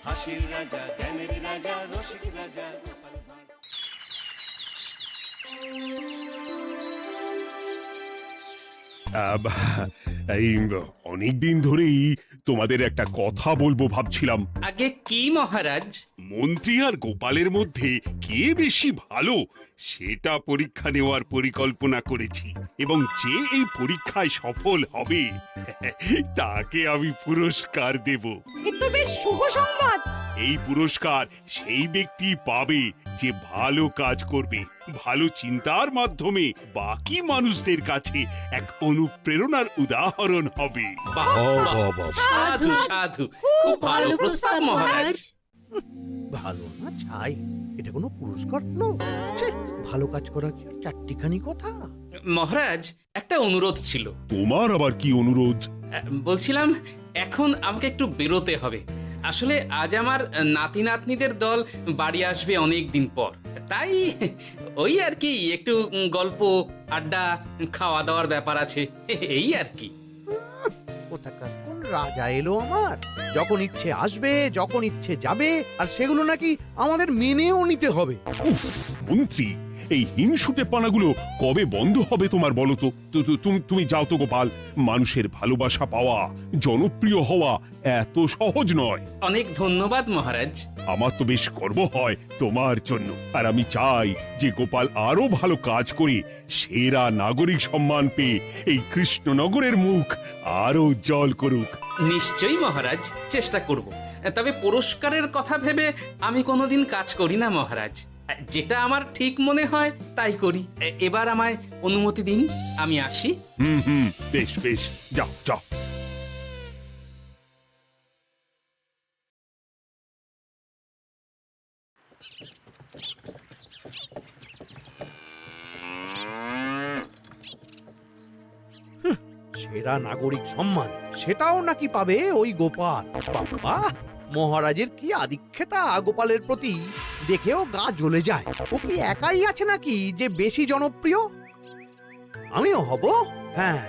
হাসির রাজা, জ্ঞানের রাজা, রসিক রাজা। এই অনেকদিন ধরেই তোমাদের একটা কথা বলবো ভাবছিলাম। আগে কি মহারাজ? মন্ত্রী আর গোপালের মধ্যে কে বেশি ভালো সেটা পরীক্ষা নেওয়ার পরিকল্পনা করেছি, এবং যে এই পরীক্ষায় সফল হবে তাকে আমি পুরস্কার দেব। এ তো বেশ শুভ সংবাদ। এই পুরস্কার সেই ব্যক্তি পাবে যে ভালো কাজ করবে, ভালো চিন্তার মাধ্যমে বাকি মানুষদের কাছে এক অনুপ্রেরণার উদাহরণ হবে। বাহ, বাহ, সাধু সাধু, খুব ভালো প্রস্তাব মহারাজ। ভালো না ছাই, এটা কোনো পুরস্কার নয়। ছে, ভালো কাজ করা কি চারটিখানি কথা? মহারাজ, একটা অনুরোধ ছিল। তোমার আবার কি অনুরোধ? বলছিলাম, এখন আমাকে একটু বেরোতে হবে। আসলে আজ আমার নাতি নাতনিদের দল বাড়ি আসবে অনেক দিন পর, তাই ওই আর কি একটু গল্প আড্ডা খাওয়া দাওয়ার ব্যাপার আছে, এই আর কি। কোথাকার কোন রাজা এলো আমার? যখন ইচ্ছে আসবে, যখন ইচ্ছে যাবে, আর সেগুলো নাকি আমাদের মেনেও নিতে হবে। উফ, মন্ত্রী, এই হিংসুটে পানাগুলো কবে বন্ধ হবে তোমার বলো তো? তুমি যাও তো গোপাল। মানুষের ভালোবাসা পাওয়া, জনপ্রিয় হওয়া এত সহজ নয়। অনেক ধন্যবাদ মহারাজ। আমার তো বেশ গর্ব হয় তোমার জন্য, আর আমি চাই যে গোপাল আরো ভালো কাজ করে সেরা নাগরিক সম্মান পেয়ে এই কৃষ্ণনগরের মুখ আরো উজ্জ্বল করুক। নিশ্চয়ই মহারাজ, চেষ্টা করব। তবে পুরস্কারের কথা ভেবে আমি কোনোদিন কাজ করি না মহারাজ। যেটা আমার ঠিক মনে হয় তাই করি। এবার আমায় অনুমতি দিন, আমি আসি। হুম, বেশ বেশ, যাও যাও। সেরা নাগরিক সম্মান সেটাও নাকি পাবে ওই গোপাল। বাবা, মহারাজের কি আদিক্ষেতা গোপালের প্রতি, দেখেও গা জ্বলে যায়। ও কি একাই আছে নাকি যে বেশি জনপ্রিয়? আমিও হব। হ্যাঁ,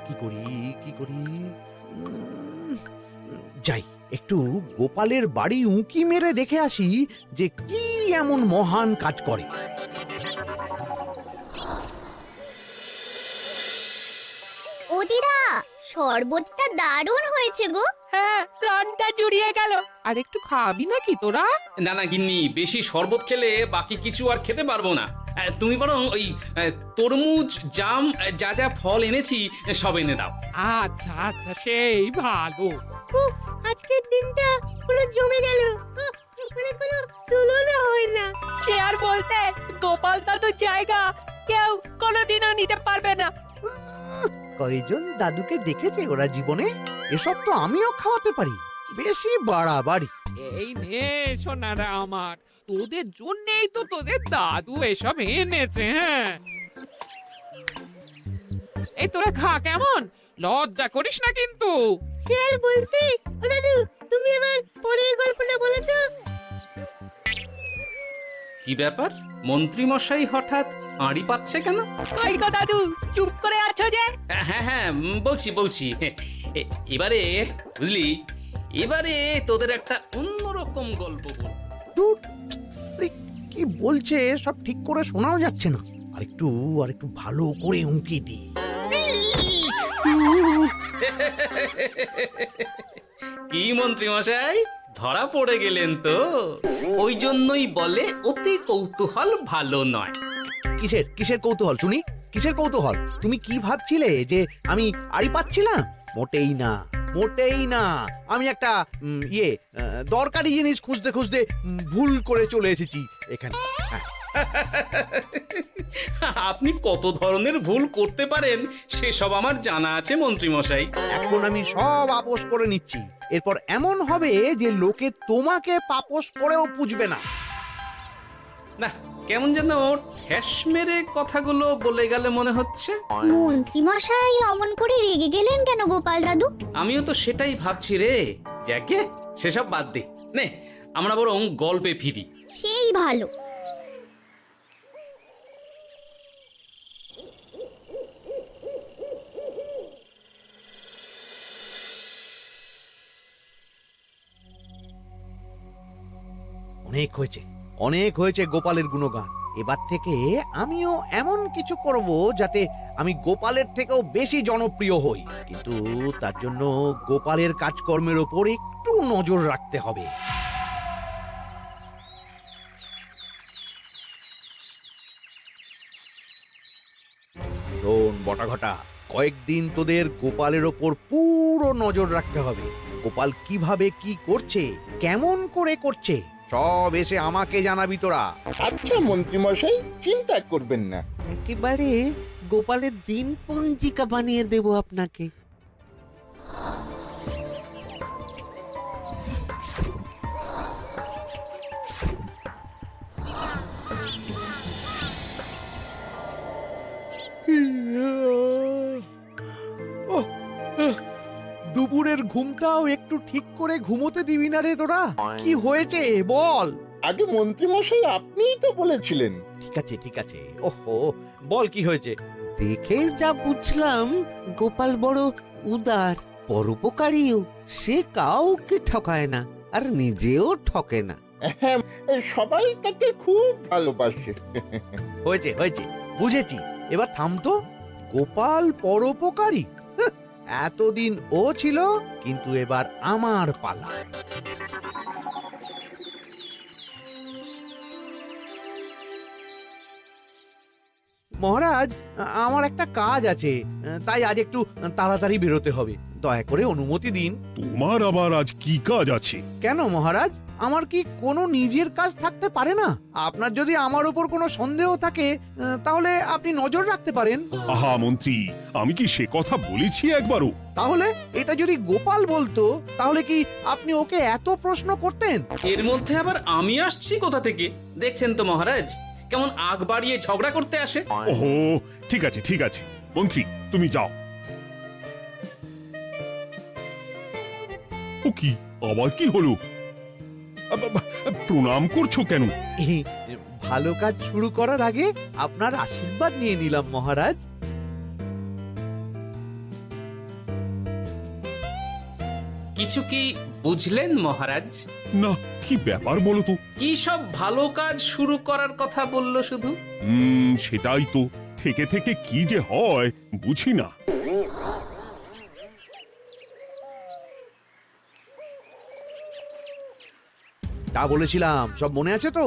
কি করি কি করি? যাই, একটু গোপালের বাড়ি উঁকি মেরে দেখে আসি যে কি এমন মহান কাজ করে। ও দিদা, শরবতটা দারুণ হয়েছে গো। হ্যাঁ, প্রাণটা জুড়িয়ে গেল। আর একটু খাবি নাকি তোরা? না না গিন্নি, বেশি শরবত খেলে বাকি কিছু আর খেতে পারবো না। তুমি বরং ওই তরমুজ, জাম, যা যা ফল এনেছি সব এনে দাও। আচ্ছা আচ্ছা, সেই ভালো। উফ, আজকের দিনটা পুরো জমে গেল। মানে কোনো তুলনা হয় না। সে আর বলতে, গোপাল দাদুর জায়গা কেউ কোনোদিনও নিতে পারবে না। কয়জন দাদুকে দেখেছে ওরা জীবনে? এসব তো আমিও খাওয়াতে পারি। বেশি বাড়াবাড়ি। এই নে সোনারা আমার, তোদের জন্যই তো তোদের দাদু এসব এনেছে। হ্যাঁ, এই তোরা খা, কেমন? লজ্জা করিস না কিন্তু। সে আর বলতে, ও দাদু, তুমি আমার পরের গল্পটা বলো তো। কি ব্যাপার, মন্ত্রী মশাই হঠাৎ আড়ি পাচ্ছে কেন? কই গো দাদু, চুপ করে আছো যে? হ্যাঁ হ্যাঁ, বলছি। এবারে বুঝলি, এবারে তোদের একটা অন্যরকম গল্প বল। ধুর, আরে কি বলছে সব ঠিক করে শোনাও যাচ্ছে না। আর একটু ভালো করে উঁকি দি। কি মন্ত্রী মশাই, ধরা পড়ে গেলেন তো? ওই জন্যই বলে অতি কৌতূহল ভালো নয়। কিসের কিসের কৌতূহল শুনি? কিসের কৌতূহল? তুমি কি ভাবছিলে যে আমি আড়ি পাচ্ছিলাম? মোটেই না, মোটেই না। আমি একটা দরকারি জিনিস খুঁজতে খুঁজতে ভুল করে চলে এসেছি এখানে। হ্যাঁ, আপনি কত ধরনের ভুল করতে পারেন সেসব আমার জানা আছে মন্ত্রী মশাই। এখন আমি সব আপোষ করে নিচ্ছি। এরপর এমন হবে যে লোকে তোমাকে পাপোশ করেও পুজবে না। না, কেমন যেন ঠেস মেরে কথাগুলো বলে গেলে মনে হচ্ছে। মন্ত্রী মশাই অমন করে রেগে গেলেন কেন গোপাল দাদু? আমিও তো সেটাই ভাবছি রে। যাকে সেসব বাদ দে, নে আমরা বরং গল্পে ফিরি। সেই ভালো। অনেক হয়েছে, অনেক হয়েছে গোপালের গুণগান। এবার থেকে আমিও এমন কিছু করব যাতে আমি গোপালের থেকেও বেশি জনপ্রিয় হই, কিন্তু তার জন্য গোপালের কাজকর্মের ওপর একটু নজর রাখতে হবে। শোন বটাঘটা, কয়েকদিন তোদের গোপালের ওপর পুরো নজর রাখতে হবে। গোপাল কিভাবে কি করছে, কেমন করে করছে, সব এসে আমাকে জানাবি তোরা। আচ্ছা মন্ত্রীমশাই, চিন্তা করবেন না। একেবারে গোপালের দিন পঞ্জিকা বানিয়ে দেব আপনাকে। দুপুরের ঘুমটাও একটু ঠিক করে ঘুমোতে দিবি না রে তোরা? কি হয়েছে বল। আগে মন্ত্রীমশাই আপনিই তো বলেছিলেন। ঠিক আছে ঠিক আছে, ওহো বল কি হয়েছে। দেখে যা বুঝলাম গোপাল বড় উদার, পরোপকারীও। সে কাউকে ঠকায় না, আর নিজেও ঠকে না। হ্যাঁ, সবাই তাকে খুব ভালোবাসে। হয়েছে হয়েছে, বুঝেছি। এবার থাম তো। গোপাল পরোপকারী? হাহ, এতদিন ও ছিল, কিন্তু এবার আমার পালা। মহারাজ, আমার একটা কাজ আছে, তাই আজ একটু তাড়াতাড়ি বেরোতে হবে। দয়া করে অনুমতি দিন। তোমার আবার আজ কি কাজ আছে? কেন মহারাজ, আমার কি কোনো নিজের কাজ থাকতে পারে না? আপনার যদি আমার উপর কোনো সন্দেহ থাকে, তাহলে আপনি নজর রাখতে পারেন। আহা মন্ত্রী, আমি কি সে কথা বলেছি একবারও? তাহলে এটা যদি গোপাল বলতো, তাহলে কি আপনি ওকে এত প্রশ্ন করতেন? এর মধ্যে আবার আমি আসছি কোথা থেকে? দেখছেন তো মহারাজ, কেমন আগ বাড়িয়ে ঝগড়া করতে আসে। ওহো, ঠিক আছে ঠিক আছে, মন্ত্রী তুমি যাও। ও কি, আবার কি হলো? প্রণাম করছো কেন? ভালো কাজ শুরু করার আগে আপনার আশীর্বাদ নিয়ে নিলাম মহারাজ। কিছু কি বুঝলেন মহারাজ? না, কি ব্যাপার বলো তো? কি সব ভালো কাজ শুরু করার কথা বললো শুধু? সেটাই তো, থেকে থেকে কি যে হয় বুঝি না। তা বলেছিলাম, সব মনে আছে তো?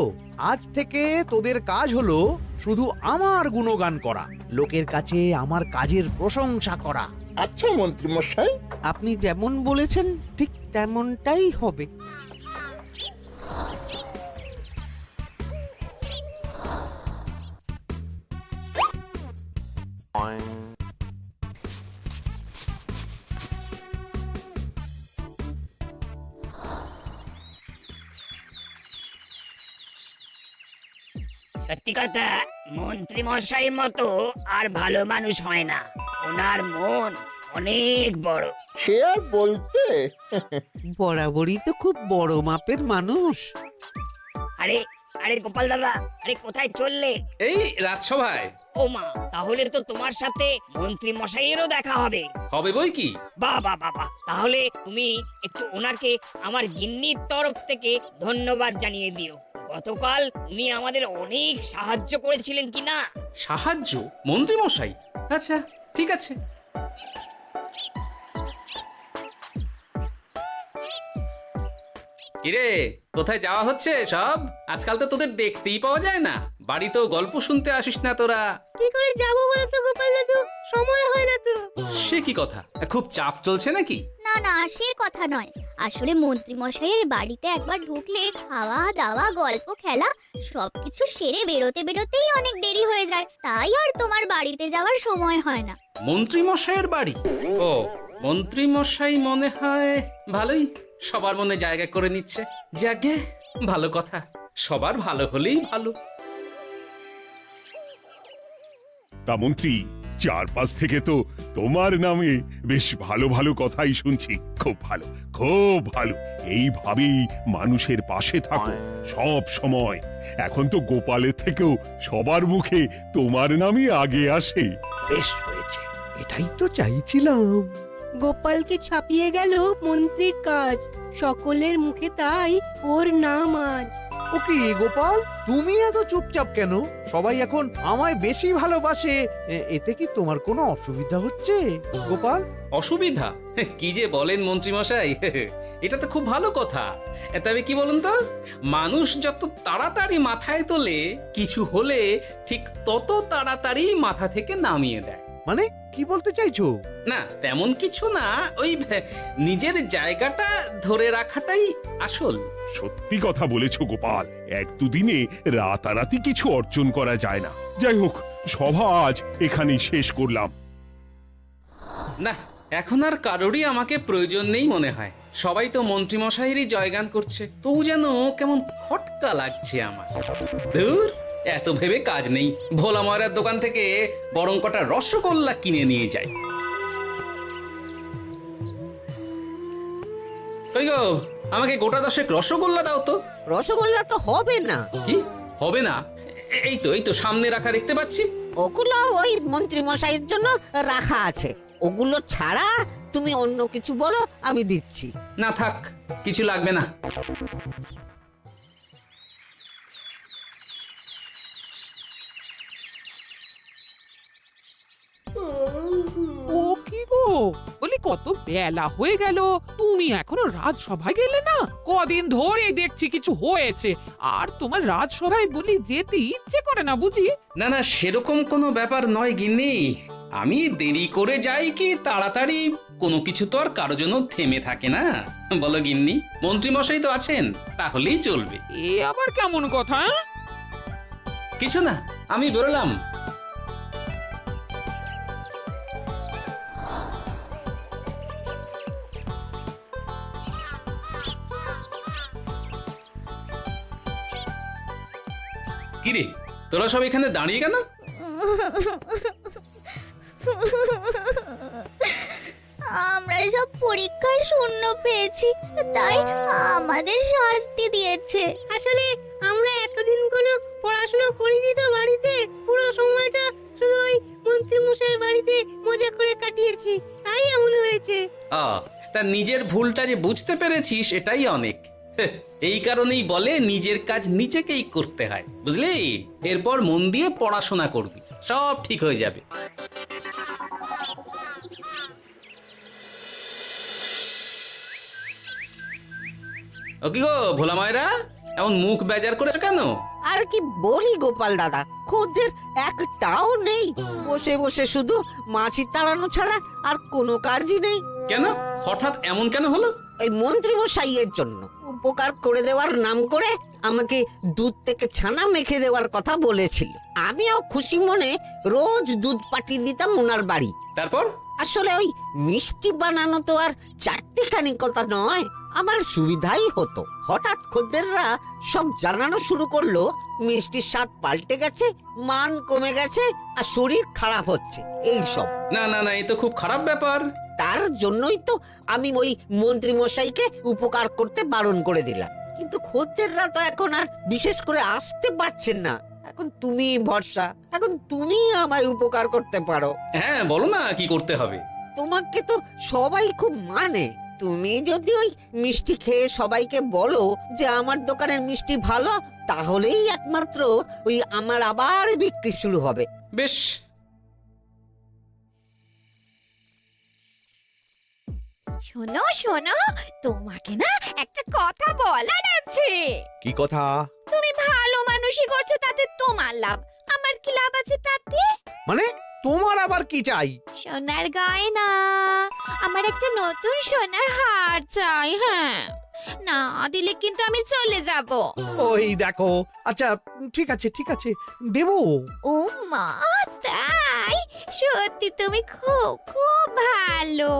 আজ থেকে তোদের কাজ হলো শুধু আমার গুণগান করা, লোকের কাছে আমার কাজের প্রশংসা করা। আচ্ছা মন্ত্রীমশাই। আপনি যেমন বলেছেন ঠিক তেমনটাই হবে। সত্যি কথা, মন্ত্রী মশাইয়ের মতো আর ভালো মানুষ হয় না। ওনার মন অনেক বড়। সে আর বলতে। বরাবরই তো খুব বড় মাপের মানুষ। আরে আরে গোপাল দাদা, আরে কোথায় চললে? এই রাজসভায়। ও মা, তাহলে তো তোমার সাথে মন্ত্রী মশাইয়েরও দেখা হবে। হবে বই কি? বাহ বাহ বাহ বাহ, তাহলে তুমি একটু ওনাকে আমার গিন্নির তরফ থেকে ধন্যবাদ জানিয়ে দিও। গতকাল উনি আমাদের অনেক সাহায্য করেছিলেন কি না? সাহায্য? মন্ত্রী মশাই? আচ্ছা ঠিক আছে। কিরে, কোথায় যাওয়া হচ্ছে সব? আজকাল তো তোদের দেখতেই পাওয়া যায় না, বাড়িতেও গল্প শুনতে আসিস না তোরা। কি করে যাবো বলো তো গোপাল দাদু, সময় হয় না তো। সে কি কথা, খুব চাপ চলছে নাকি? না না, সে কথা নয়। আসলে মন্ত্রী মশাইয়ের বাড়িতে একবার ঢুকলে খাওয়া দাওয়া গল্প খেলা সবকিছু সেরে বেরোতে বেরোতেই অনেক দেরি হয়ে যায়, তাই আর তোমার বাড়িতে যাওয়ার সময় হয় না। মন্ত্রী মশাইয়ের বাড়ি? ও, মন্ত্রী মশাই মনে হয় ভালোই সবার মনে জায়গা করে নিচ্ছে। যাকে ভালো কথা, সবার ভালো হলেই ভালো। তা মন্ত্রী, চারপাশ থেকে তো তোমার নামে বেশ ভালো ভালো কথাই শুনছি। খুব ভালো, খুব ভালো। এইভাবেই মানুষের পাশে থাকো সব সময়। এখন তো গোপালের থেকেও সবার মুখে তোমার নামই আগে আসে। বেশ হয়েছে, এটাই তো চাইছিলাম। গোপালকে ছাপিয়ে গেল মন্ত্রীর কাজ, সকলের মুখে তাই ওর নাম আজ। ও কি গোপাল, তুমি এত চুপচাপ কেন? সবাই এখন আমায় বেশি ভালোবাসে, এতে কি তোমার কোনো অসুবিধা হচ্ছে গোপাল? অসুবিধা? কি যে বলেন মন্ত্রী মশাই, এটা তো খুব ভালো কথা। তবে কি বলুন তো, মানুষ যত তাড়াতাড়ি মাথায় তোলে, কিছু হলে ঠিক তত তাড়াতাড়ি মাথা থেকে নামিয়ে দেয়। মানে কি বলতে চাইছো? না তেমন কিছু না, ওই নিজের জায়গাটা ধরে রাখাটাই আসল। সত্যি কথা বলেছো গোপাল, এক দুদিনে রাতারাতি কিছু অর্জন করা যায় না। যাই হোক, সভা আজ এখানেই শেষ করলাম। না, এখন আর কারোরই আমাকে প্রয়োজন নেই মনে হয়। সবাই তো মন্ত্রী মশাইয়েরই জয়গান করছে, তবু যেন কেমন খটকা লাগছে আমার। ধুর, এত ভেবে কাজ নেই, ভোলা ময়রার দোকান থেকে বরং কটা রসগোল্লা কিনে নিয়ে যাই। কই গো, আমাকে গোটা 10 রসগোল্লা দাও তো। রসগোল্লা তো হবে না। কি হবে না? এই তো সামনে রাখা দেখতে পাচ্ছি। ওগুলো ওই মন্ত্রী মশাইয়ের জন্য রাখা আছে, ওগুলো ছাড়া তুমি অন্য কিছু বলো, আমি দিচ্ছি। না থাক, কিছু লাগবে না। ও কি গো, বলি কত বেলা হয়ে গেল, তুমি এখনো রাজসভায় গেলে না? কদিন ধরে দেখছি কিছু হয়েছে, আর তোমার রাজসভায় বলি যেতে ইচ্ছে করে না বুঝি? না না, সেরকম কোনো ব্যাপার নয় গিন্নি। আমি দেরি করে যাই কি তাড়াতাড়ি, কোনো কিছু তো আর কারো জন্য থেমে থাকে না, বলো গিন্নি? মন্ত্রী মশাই তো আছেন, তাহলেই চলবে। এ আবার কেমন কথা? কিছু না, আমি বেরোলাম। কিরে, তোরা সব এখানে দাঁড়িয়ে কেন? আমরা সব পরীক্ষায় শূন্য পেয়েছি, তাই আমাদের শাস্তি দিয়েছে। আসলে আমরা এতদিন কোনো পড়াশোনা করিনি তো বাড়িতে, পুরো সময়টা শুধু ওই মন্ত্রী মশাইয়ের বাড়িতে মজা করে কাটিয়েছি, তাই এমন হয়েছে। তা নিজের ভুলটা যে বুঝতে পেরেছিস এটাই অনেক। এই কারণেই বলে নিজের কাজ নিজেকেই করতে হয়, বুঝলি? এরপর মন দিয়ে পড়াশোনা করবি, সব ঠিক হয়ে যাবে। ও কি গো ভোলা ময়রা, এমন মুখ বেজার করেছো কেন? আর কি বলি গোপাল দাদা, খদ্দের একটাও নেই, বসে বসে শুধু মাছি তাড়ানো ছাড়া আর কোনো কাজই নেই। কেন, হঠাৎ এমন কেন হলো? ওই মন্ত্রী মশাইয়ের জন্য উপকার করে দেওয়ার নাম করে আমাকে দুধ থেকে ছানা মেখে দেওয়ার কথা বলেছিল। আমিও খুশি মনে রোজ দুধ পাঠিয়ে দিতাম ওনার বাড়ি। তারপর? আসলে ওই মিষ্টি বানানো তো আর চারটিখানি কথা নয়, আমার সুবিধাই হতো। হঠাৎ খদ্দেররা সব জানানো শুরু করলো মিষ্টির স্বাদ পাল্টে গেছে, মান কমে গেছে, আর শরীর খারাপ হচ্ছে, এই সব। না না না, এ তো খুব খারাপ ব্যাপার। তার জন্যই তো আমি ওই মন্ত্রী মশাইকে উপকার করতে বারণ করে দিলাম। কিন্তু খদ্দেররা তো এখন আর বিশেষ করে আসতে পারছেন না। এখন তুমি ভরসা, এখন তুমি আমায় উপকার করতে পারো। হ্যাঁ বলো না, কি করতে হবে? তোমাকে তো সবাই খুব মানে, তুমি যদি ওই মিষ্টি খেয়ে সবাইকে বলো যে আমার দোকানের মিষ্টি ভালো, তাহলেই একমাত্র ওই আমার আবার বিক্রি শুরু হবে। বেশ। শোনো শোনো, তোমাকে না একটা কথা বলার আছে। কি কথা? তুমি ভালো মানুষই করছো, তাতে তোমার লাভ, আমার কি লাভ আছে তাতে? মানে তোমার আবার কি চাই? সোনার গয়না, আমার একটা নতুন সোনার হার চাই। হ্যাঁ, না দিলে কিন্তু আমি চলে যাব। ওই দেখো, আচ্ছা ঠিক আছে ঠিক আছে, দেবো। ও মা, তাই? সত্যি তুমি খুব খুব ভালো।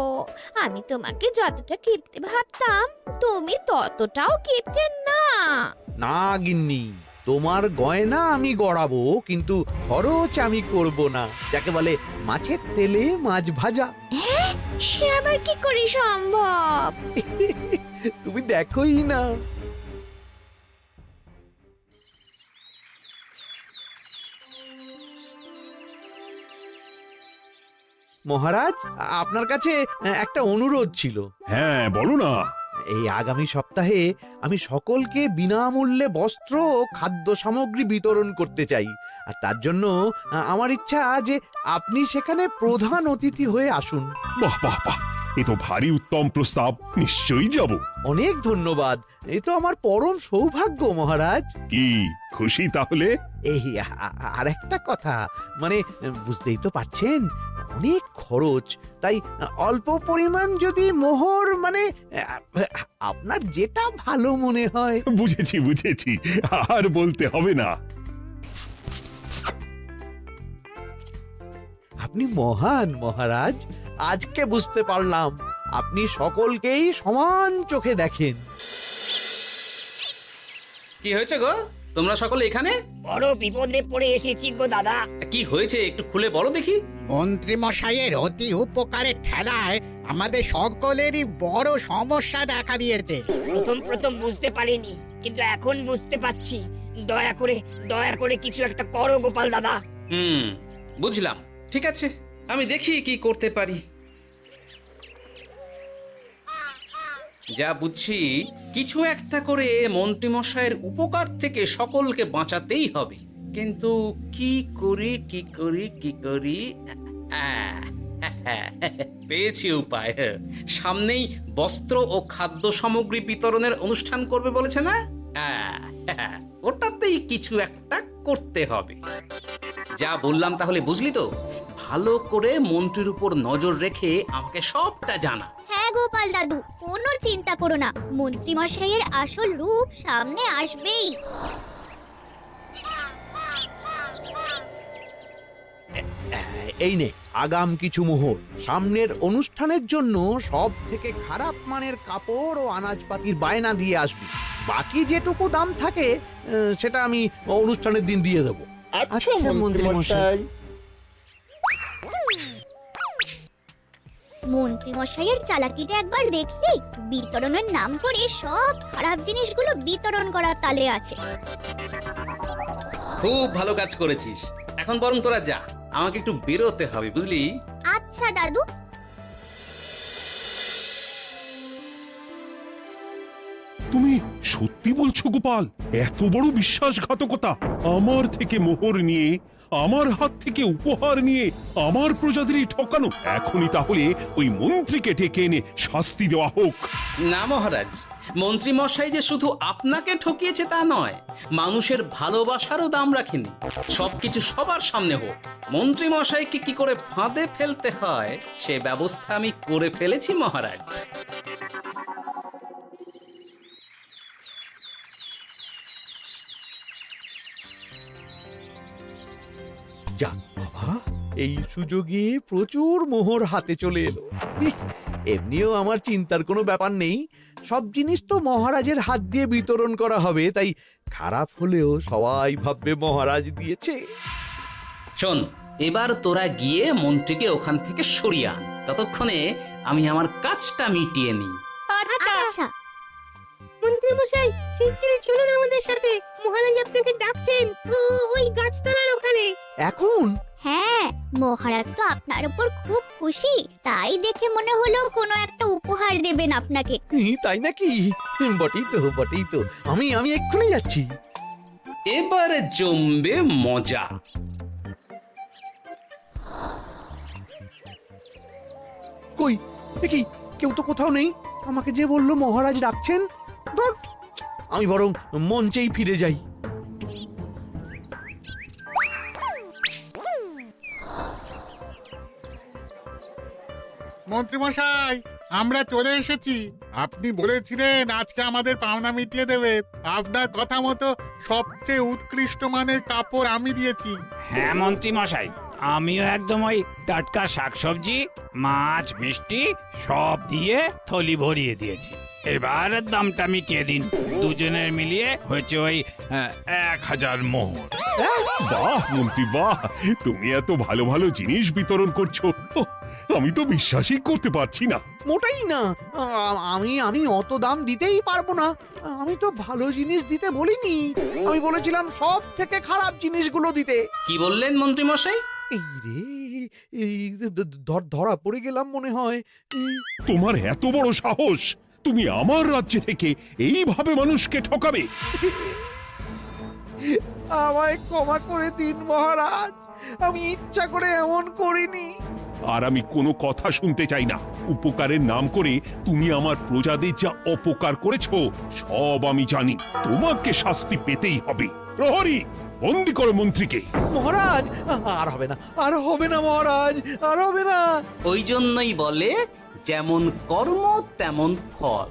আমি তোমাকে যতটা কিপটে ভাবতাম, তুমি ততটাও কিপটে না। না গিন্নি, তোমার গয়না আমি গড়াবো, কিন্তু খরচ আমি করব না। যাকে বলে মাছের তেলে মাছ ভাজা। সে আবার কি করে সম্ভব? তুমি দেখোই না। মহারাজ, আপনার কাছে একটা অনুরোধ ছিল। হ্যাঁ বলো না। এই আগামী সপ্তাহে আমি সকলকে বিনামূল্যে বস্ত্র ও খাদ্য সামগ্রী বিতরণ করতে চাই। আর তার জন্য আমার ইচ্ছা যে আপনি সেখানে প্রধান অতিথি হয়ে আসুন। বাহ বাহ বাহ, এ তো ভারী উত্তম প্রস্তাব, নিশ্চয়ই যাব। অনেক ধন্যবাদ, এই তো আমার পরম সৌভাগ্য মহারাজ। কি খুশি তাহলে? এই আর একটা কথা, মানে বুঝতেই তো পারছেন অনেক খরচ, তাই অল্প পরিমাণ যদি মোহর, মানে আপনার যেটা ভালো মনে হয়। বুঝেছি বুঝেছি, আর বলতে হবে না। আপনি মহান মহারাজ, আজকে বুঝতে পারলাম আপনি সকলকেই সমান চোখে দেখেন। কি হয়েছে গো, তোমরা সকলে এখানে? বড় বিপদে পড়ে এসেছি গো দাদা। কি হয়েছে একটু খুলে বলো দেখি। মন্ত্রী মশাইয়ের অতি উপকারের ঠেলায় আমাদের সকলেরই বড় সমস্যা দেখা দিয়েছে। প্রথম বুঝতে পারিনি, কিন্তু এখন বুঝতে পারছি। দয়া করে কিছু একটা করো গোপাল দাদা। বুঝলাম, ঠিক আছে, আমি দেখি কি করতে পারি। যা বুঝছি, কিছু একটা করে মন্ত্রীমশাইয়ের উপকার থেকে সকলকে বাঁচাতেই হবে, কিন্তু কি করি পেয়েছি উপায়। সামনেই বস্ত্র ও খাদ্য সামগ্রী বিতরণের অনুষ্ঠান করবে বলেছে না? ওটাতেই কিছু একটা করতে হবে। যা বললাম তাহলে বুঝলি তো? ভালো করে মন্ত্রীর উপর নজর রেখে আমাকে সবটা জানা। হ্যাঁ গোপাল দাদু, কোনো চিন্তা করো না, মন্ত্রী মশাইয়ের আসল রূপ সামনে আসবেই। এই নে আগাম কিছু মোহর। সামনের অনুষ্ঠানের জন্য সব থেকে খারাপ মানের কাপড় ও আনাজপাতির বায়না দিয়ে আসবি। বাকি যেটুকু দাম থাকে সেটা আমি অনুষ্ঠানের দিন দিয়ে দেবো। আচ্ছা মন্ত্রী মশাই। মন্ত্রী মশাইয়ের চালাকিটা একবার দেখলি? বিতরণের নাম করে সব খারাপ জিনিসগুলো বিতরণ করার তালে আছে। খুব ভালো কাজ করেছিস। এখন বরং তোরা যা, আমাকে একটু বেরোতে হবে, বুঝলি? আচ্ছা দাদু। তুমি সত্যি বলছো গোপাল? এত বড় বিশ্বাসঘাতকতা! আমার থেকে মোহর নিয়ে, আমার হাত থেকে উপহার নিয়ে আমার প্রজাদেরই ঠকানো। এখনই তাহলে ওই মন্ত্রীকে ডেকে এনে শাস্তি দেওয়া হোক। না মহারাজ, মন্ত্রী মশাই যে শুধু আপনাকে ঠকিয়েছে তা নয়, মানুষের ভালোবাসারও দাম রাখেনি। সবকিছু সবার সামনে হোক। মন্ত্রী মশাইকে কি করে ফাঁদে ফেলতে হয় সে ব্যবস্থা আমি করে ফেলেছি মহারাজ। যাক বাবা, এই সুযোগে প্রচুর মোহর হাতে চলে এলো। এমনিও আমার চিন্তার কোনো ব্যাপার নেই, সব জিনিস তো মহারাজের হাত দিয়ে বিতরণ করা হবে, তাই খারাপ হলেও সবাই ভাববে মহারাজ দিয়েছে। শোন, এবার তোরা গিয়ে মন্ত্রীকে ওখান থেকে সরিয়ে আন, ততক্ষণে আমি আমার কাজটা মিটিয়ে নিই। আচ্ছা। মন্ত্রী মশাই, শিগগিরই চলুন আমাদের সাথে, মহারাজ আপনাকে ডাকছেন ওই গাছতলার ওখানে। এখন? হ্যাঁ, মহারাজ তো আপনার উপর খুব খুশি, তাই দেখে মনে হলো কোনো একটা উপহার দেবেন আপনাকে। তাই নাকি? বটেই তো, আমি এক্ষুনি যাচ্ছি। এবারে জমবে মজা। কই দেখি, কেউ তো কোথাও নেই। আমাকে যে বললো মহারাজ ডাকছেন, ধুর, আমি বরং মঞ্চেই ফিরে যাই। মন্ত্রী মশাই, আমরা চলে এসেছি। আপনি বলেছিলেন আজকে আমাদের পাওনা মিটিয়ে দেবে। আপনার কথা মতো সবচেয়ে উৎকৃষ্ট মানের কাপড় আমি দিয়েছি। হ্যাঁ মন্ত্রী মশাই, আমিও একদম ওই টাটকা শাকসবজি, মাছ, মিষ্টি সব দিয়ে থলি ভরিয়ে দিয়েছি। এবার দামটা মিটিয়ে দিন। দুজনের মিলিয়ে হয়েছে ওই 1000 মোহর। বাহ মন্ত্রী বাহ, তুমি এত ভালো ভালো জিনিস বিতরণ করছো, আমি তো বিশ্বাসই করতে পারছি না। মোটাই না, আমি অত দাম দিতেই পারবো না। আমি তো ভালো জিনিস দিতে বলিনি, আমি বলেছিলাম সব থেকে খারাপ জিনিসগুলো দিতে। কি বললেন মন্ত্রী মশাই? এই রে, ধরা পড়ে গেলাম মনে হয়। তোমার এত বড় সাহস! তুমি আমার রাজ্য থেকে এইভাবে মানুষকে ঠকাবে? আমায় ক্ষমা করে দিন মহারাজ, আমি ইচ্ছা করে এমন করিনি। আর আমি কোনো কথা শুনতে চাই না। উপকারের নাম করে তুমি আমার প্রজাদের যা অপকার করেছো সব আমি জানি। তোমাকে শাস্তি পেতেই হবে। প্রহরী, বন্দি করো মন্ত্রীকে। মহারাজ, আর হবে না, আর হবে না মহারাজ, আর হবে না। ওই জন্যই বলে যেমন কর্ম তেমন ফল।